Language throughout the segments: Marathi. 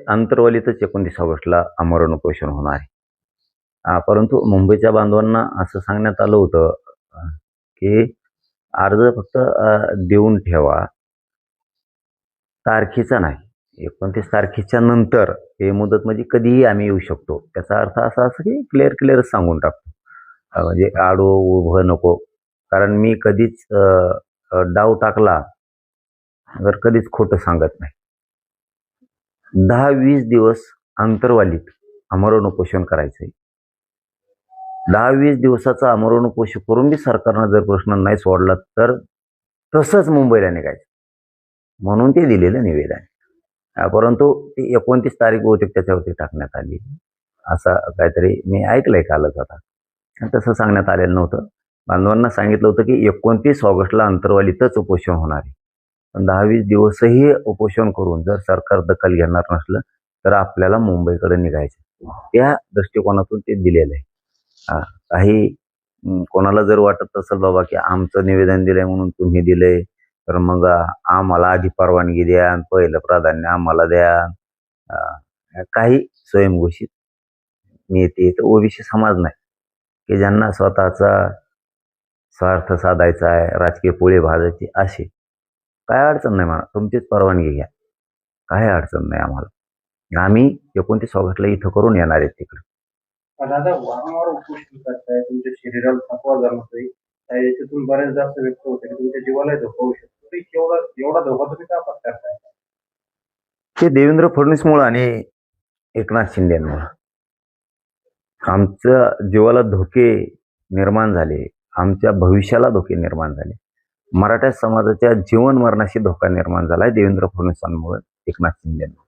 अंतरवलीतच 29 ऑगस्टला आमरण उपोषण होणार आहे. परंतु मुंबईच्या बांधवांना असं सांगण्यात आलं होतं की अर्ज फक्त देऊन ठेवा, तारखेचा नाही. 29 तारखेच्या नंतर हे मुदत म्हणजे कधीही आम्ही येऊ शकतो. त्याचा अर्थ असा असं की क्लिअर सांगून टाकतो. म्हणजे आडवं उभं नको. कारण मी कधीच डाव टाकला तर कधीच खोटं सांगत नाही. 10-20 दिवस अंतरवालीत आमरण उपोषण करायचंय. 10-20 दिवसाचं आमरण उपोषण करून बी सरकारनं जर प्रश्न नाही सोडला तर तसंच मुंबईला निघायचं म्हणून ते दिलेलं निवेदन आहे. परंतु ती 29 तारीख बहुतेक त्याच्यावरती टाकण्यात आली. असं काहीतरी मी ऐकलंय कालच आता. तसं सांगण्यात आलेलं नव्हतं. बांधवांना सांगितलं होतं की 29 ऑगस्टला अंतरवालीतच उपोषण होणार आहे. पण 10-20 दिवसही उपोषण करून जर सरकार दखल घेणार नसलं तर आपल्याला मुंबईकडे निघायचं. त्या दृष्टिकोनातून ते दिलेलं आहे. काही कोणाला जर वाटत असेल बाबा की आमचं निवेदन दिलंय म्हणून तुम्ही दिलंय तर मग आम्हाला आधी परवानगी द्या, पहिलं प्राधान्य आम्हाला द्या. काही स्वयंघोषित नेते तर ओबीसी समाज नाही की ज्यांना स्वतःचा स्वार्थ साधायचा आहे, राजकीय पोळी भाजायची असे. काय अडचण नाही मला, तुमचीच परवानगी घ्या, काही अडचण नाही आम्हाला. आम्ही 29 ऑगस्टला इथं करून येणार आहेत तिकडे. पण आता वारंवार उपोषण करताय, तुमच्या शरीराला थकवा जाणवतोय, याच्यातून बरेचदा असं व्यक्त होतं की तुमच्या जीवाला धोका होऊ शकतो. एवढा धोका तुम्ही का पत्करताय? ते देवेंद्र फडणवीसमुळे आणि एकनाथ शिंदेमुळे आमच्या जीवाला धोके निर्माण झाले, आमच्या भविष्याला धोके निर्माण झाले. मराठा समाजाच्या जीवन मरणाशी धोका निर्माण झालाय देवेंद्र फडणवीसांमुळे, एकनाथ शिंदेमुळे.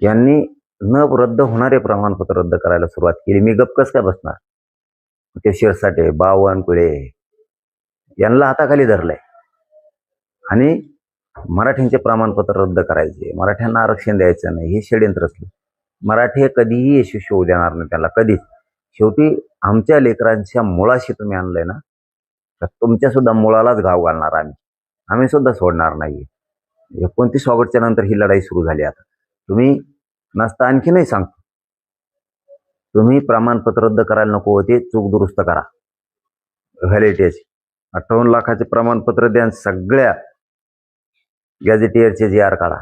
यांनी न रद्द होणारे प्रमाणपत्र रद्द करायला सुरुवात केली. मी गप्प कसं काय बसणार? ते शिरसाटे, बावनकुळे यांना हाताखाली धरलंय आणि मराठ्यांचे प्रमाणपत्र रद्द करायचे, मराठ्यांना आरक्षण द्यायचं नाही, हे षडयंत्र असलं. मराठी कधीही यशस्वी होऊ देणार नाही त्याला, कधीच. शेवटी आमच्या लेकरांच्या मुळाशी तुम्ही आणलंय ना, तर तुमच्या सुद्धा मुळालाच घाव घालणार आम्ही सुद्धा सोडणार नाही. 29 ऑगस्टच्या नंतर ही लढाई सुरू झाली. आता तुम्ही नसता आणखी नाही सांगतो, तुम्ही प्रमाणपत्र रद्द करायला नको होते, चूक दुरुस्त करा. व्हॅलिडिटीची 58 लाखाचे प्रमाणपत्र द्या, सगळ्या गॅझेटियरचे जी आर काढा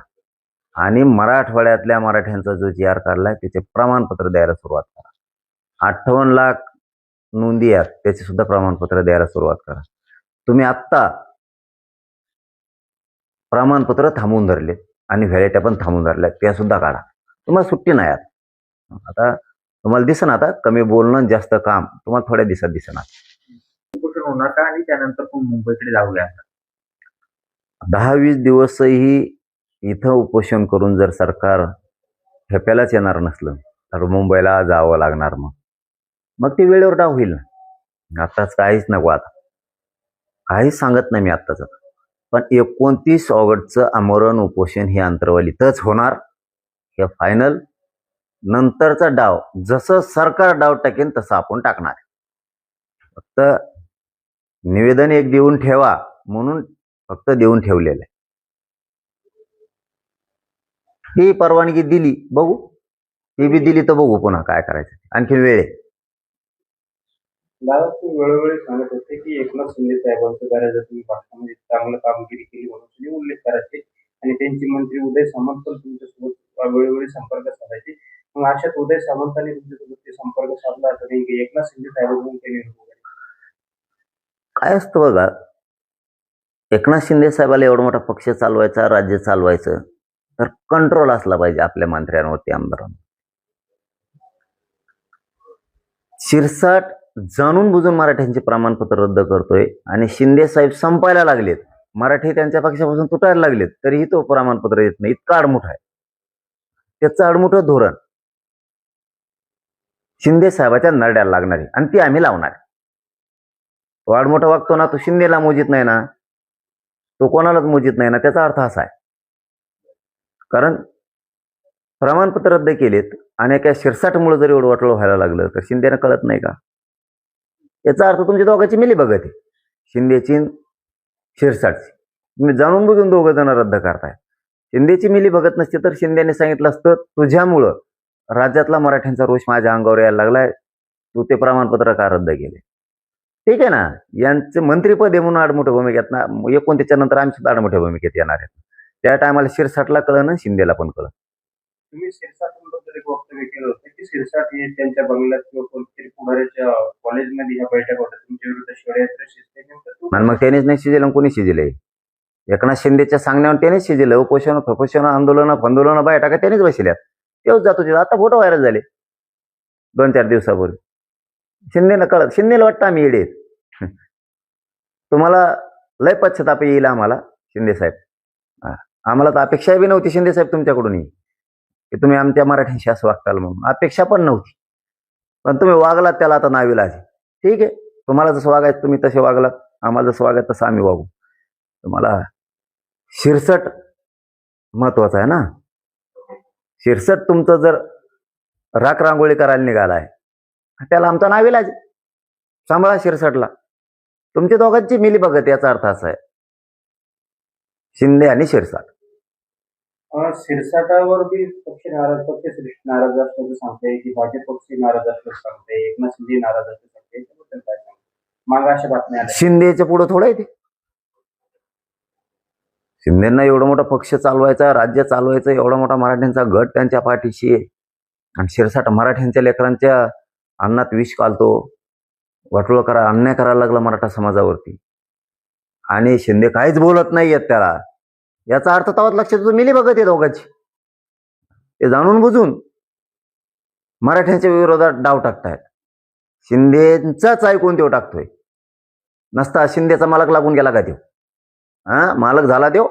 आणि मराठवाड्यातल्या मराठ्यांचा जो जी आर काढलाय त्याचे प्रमाणपत्र द्यायला सुरुवात करा. 58 लाख नोंदी आहेत, त्याचे सुद्धा प्रमाणपत्र द्यायला सुरुवात करा. तुम्ही आत्ता प्रमाणपत्र थांबवून धरले आणि व्हॅलिडिटी पण थांबवून धरल्या, त्या सुद्धा काढा. तुम्हाला सुट्टी नाही आता तुम्हाला दिसेना, आता कमी बोलणं जास्त काम तुम्हाला थोड्या दिवसात दिसेना. उपोषण होणार का आणि त्यानंतर पण मुंबईकडे जाऊया? 10-20 दिवसही इथं उपोषण करून जर सरकार ठेप्यालाच येणार नसलं तर मुंबईला जावं लागणार. मग ते वेळेवर डाव होईल ना. आत्ताच काहीच नको, आता काहीच सांगत नाही मी आत्ताच. पण 29 ऑगस्टचं आमरण उपोषण हे अंतरवालीतच होणार, हे फायनल. नंतरचा डाव जसं सरकार डाव टाकेन तसं आपण टाकणार. फक्त निवेदन एक देऊन ठेवा म्हणून फक्त देऊन ठेवलेलं आहे. ही परवानगी दिली, बघू. ती बी दिली तर बघू पुन्हा काय करायचं, आणखी वेळ आहे. दादा, तू वेळोवेळी सांगत होते की एकनाथ शिंदे साहेबांचं बऱ्याचदा तुम्ही भाषणामध्ये चांगलं कामगिरी केली म्हणून तुम्ही उल्लेख करायचे आणि त्यांचे मंत्री उदय सामंत पण तुमच्यासोबत वेळोवेळी संपर्क साधायचे. मग अशात उदय सामंतांनी तुमच्यासोबत संपर्क साधला तर एकनाथ शिंदे साहेबांकडून केले काय असतं बघा, एकनाथ शिंदे साहेबाला एवढा मोठा पक्ष चालवायचा, राज्य चालवायचं, तर कंट्रोल असला पाहिजे आपल्या मंत्र्यांवरती, आमदारांवर. शिरसाट जाणून बुजून मराठ्यांचे प्रमाणपत्र रद्द करतोय आणि शिंदे साहेब संपायला लागलेत, मराठी त्यांच्या पक्षापासून तुटायला लागलेत, तरीही तो प्रमाणपत्र येत नाही. इतका आडमुठा आहे त्याचं. आडमुठं धोरण शिंदे साहेबाच्या नरड्याला लागणार आहे आणि ती आम्ही लावणार आहे. तो आडमुठा वागतो ना, तो शिंदेला मोजित नाही ना, तो कोणालाच मोजित नाही ना. त्याचा अर्थ असा आहे, कारण प्रमाणपत्र रद्द केलेत आणि एका शिरसाटमुळे जर एवढं वाटोळं व्हायला लागलं तर शिंदेला कळत नाही का? याचा अर्थ तुमच्या दोघांची मिली बघत आहे, शिंदेची शिरसाटची. तुम्ही जाणून बुजून दोघं जण रद्द करताय. शिंदेची मिली बघत नसती तर शिंदेने सांगितलं असतं तुझ्यामुळं राज्यातला मराठ्यांचा रोष माझ्या अंगावर यायला लागलाय, तू ते प्रमाणपत्र का रद्द केले. ठीक आहे ना, यांचे मंत्रीपद आहे म्हणून आडमोठ्या भूमिकेत ना, 29 नंतर आम्ही सुद्धा आडमोठ्या भूमिकेत येणार आहेत. त्या टायमाला शिरसाटला कळलं ना, शिंदेला पण कळलं. तुम्ही शिरसाटांबद्दल एक वक्तव्य केलं होतं की शिरसाट हे त्यांच्या बंगल्यात किंवा कोणत्यातरी पुढाऱ्याच्या कॉलेजमध्ये ह्या बैठक होत्या, तुमच्या विरुद्ध षडयंत्र शिजते, नेमकं तू आणि मग त्यानेच नाही शिजेल, कोणी शिजेल? एकनाथ शिंदेच्या सांगण्यावर त्यानेच शिजेल. उपोषण फपोषण आंदोलन बाहेर त्यानेच बसल्यात. तेच जातो तिथं. आता फोटो व्हायरल झाले 2-4 दिवसापूर्वी. शिंदेला कळत, शिंदेला वाटतं आम्ही येडे आहेत. तुम्हाला लय पश्चाताप येईल आम्हाला शिंदे साहेब. आम्हाला तर अपेक्षा बी नव्हती शिंदे साहेब तुमच्याकडून की तुम्ही आमच्या मराठ्यांशी असं वागताल म्हणून. अपेक्षा पण नव्हती, पण तुम्ही वागलात त्याला आता नाविलाज. ठीक आहे, तुम्हाला जसं वागायचं तुम्ही तसे वागलात, आम्हाला जसं वागायचं तसं आम्ही वागू. तुम्हाला शिरसट महत्वाचं आहे ना. शिरसट तुमचं जर राख रांगोळी करायला निघालाय, त्याला आमचा नाविलाज. सांभाळा शिरसटला. तुमच्या दोघांची मिली बघत, याचा अर्थ असा आहे शिंदे आणि शिरसाट. शिरसाटावर बी पक्ष नाराज असल्याचं सांगताय की भाजप पक्ष नाराज असल्याचं सांगताय, एकनाथ शिंदे नाराज असल्याचं सांगताय, त्याबद्दल काय सांगताय? मागे अशा बातम्या आल्या. शिंदेच्या पुढे थोडं येते. शिंदेना एवढा मोठा पक्ष चालवायचा, राज्य चालवायचं, एवढा मोठा मराठ्यांचा गट त्यांच्या पाठीशी आहे. आणि शिरसाट मराठ्यांच्या लेकरांच्या अन्नात विष घालतो, वाटोळं अन्याय करायला लागला मराठा समाजावरती. आणि शिंदे काहीच बोलत नाहीयेत त्याला. याचा अर्थ तवाच लक्षात येतो मिली बघत आहे दोघांची. ते जाणून बुजून मराठ्यांच्या विरोधात डाव टाकतायत. शिंदेचाच ऐकून तो टाकतोय. नसता शिंदेचा मालक लागून गेला का तो? मालक झाला तो.